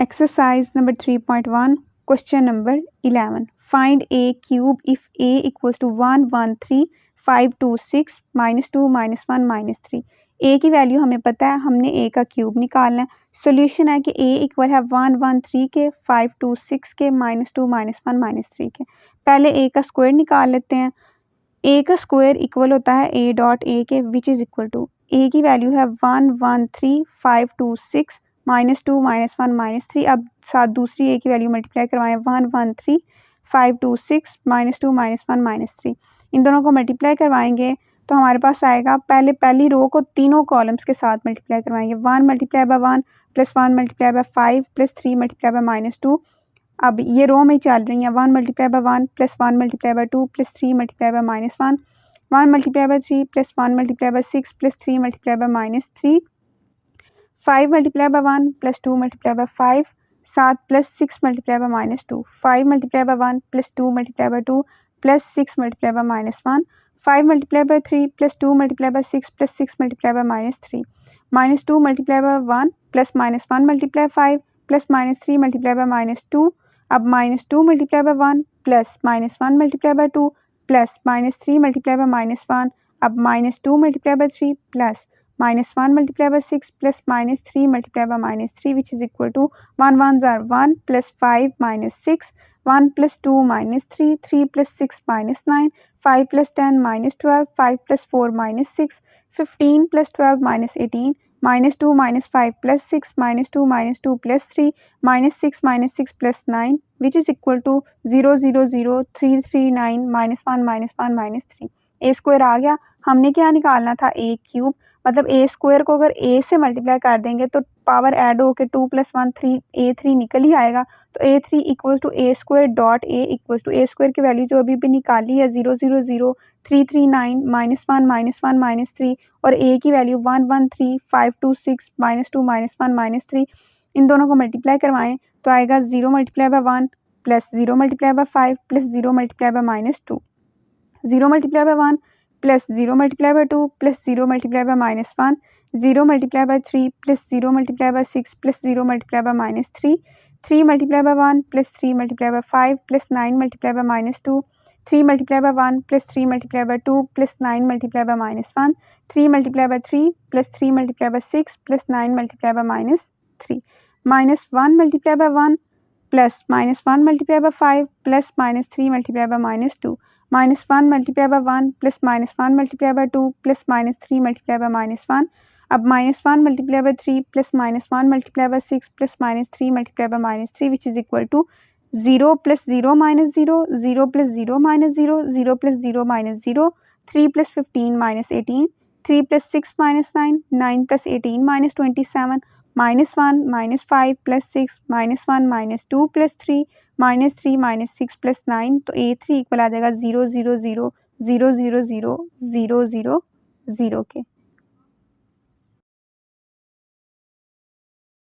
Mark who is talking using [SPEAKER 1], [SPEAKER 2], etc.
[SPEAKER 1] Exercise number 3.1, question number 11. Find a cube if a equals to 1, 1, 3, 5, 2, 6, -2, -1, -3. a की value हमें पता है, हमने a का क्यूब निकालना है. सोल्यूशन है कि a इक्वल है 1, 1, 3 के, 5, 2, 6 के, -2, -1, -3 के. पहले a का स्क्वायर निकाल लेते हैं. a का स्क्वायर इक्वल होता है a डॉट a के, which is equal to a की वैल्यू है 1, 1, 3, 5, 2, 6, -2, -1, -3. अब साथ दूसरी a की वैल्यू मल्टीप्लाई करवाएं. 1, 1, 3, 5, 2, 6, -2, -1, -3. इन दोनों को मल्टीप्लाई करवाएंगे तो हमारे पास आएगा, पहली रो को तीनों कॉलम्स के साथ मल्टीप्लाई करवाएंगे. 1 multiply by 1 + 1 multiply by 5 + 3 multiply by -2. अब ये रो में चल रही हैं. 1 multiply by 1 + 1 multiply by 2 + 3 multiply by -1. 1 multiply by 3 + 1 multiply by 6 + 3 multiply by -3. 5 multiply by 1 + 2 multiply by 5, 7 + 6 multiply by -2. 5 multiply by 1 + 2 multiply by 2 + 6 multiply by -1. 5 multiply by 3 + 2 multiply by 6 + 6 multiply by -3. -2 multiply by 1 + -1 multiply 5 + -3 multiply by -2. अब -2 multiply by 1 + -1 multiply by 2 + -3 multiply by -1. अब -2 multiply by 3 + -1 multiply by 6 + -3 multiply by -3, which is equal to 1 1s are 1 + 5 -6, 1 + 2 -3, 3 + 6 -9, 5 + 10 -12, 5 + 4 -6, 15 + 12 -18, -2 -5 + 6, -2 -2 + 3, -6 -6 + 9, which is equal to 0 0 0 3 3 9 -1 -1 -3. a square आ गया. हमने क्या निकालना था? a cube. मतलब a square को अगर a से मल्टीप्लाई कर देंगे तो पावर ऐड होकर 2 + 1 3 a3 निकल ही आएगा. तो a3 equal to a square dot a equal to a square की वैल्यू जो अभी भी निकाली है 0 0 0 3 3 9 -1 -1 -3 और a की वैल्यू 1 1 3 5 2 6 -2 -1 -3. इन दोनों को मल्टीप्लाई करवाएं तो आएगा 0 multiply by 1 + 0 multiply by 5 + 0 multiply by -2. 0 multiply by 1 + 0 multiply by 2 + 0 multiply by -1. 0 multiply by 3 + 0 multiply by 6 + 0 multiply by -3. 3 multiply by 1 + 3 multiply by 5 + 9 multiply by -2. 3 multiply by 1 + 3 multiply by 2 + 9 multiply by -1. 3 multiply by 3 + 3 multiply by 6 + 9 multiply by -3. -1 multiply by 1 + -1 multiply by 5 + -3 multiply by -2. -1 multiply by 1 + -1 multiply by 2 + -3 multiply by -1. अब -1 multiply by 3 + -1 multiply by 6 + -3 multiply by -3, which is equal to 0 + 0 - 0, 0 + 0 - 0, 0 + 0 - 0, 3 + 15 - 18, 3 + 6 - 9, 9 + 18 - 27, -1 -5 + 6 -1 -2 + 3 -3 -6 + 9. तो a3 equal आ जाएगा 0 0 0 0 0 0 0 0 0 के.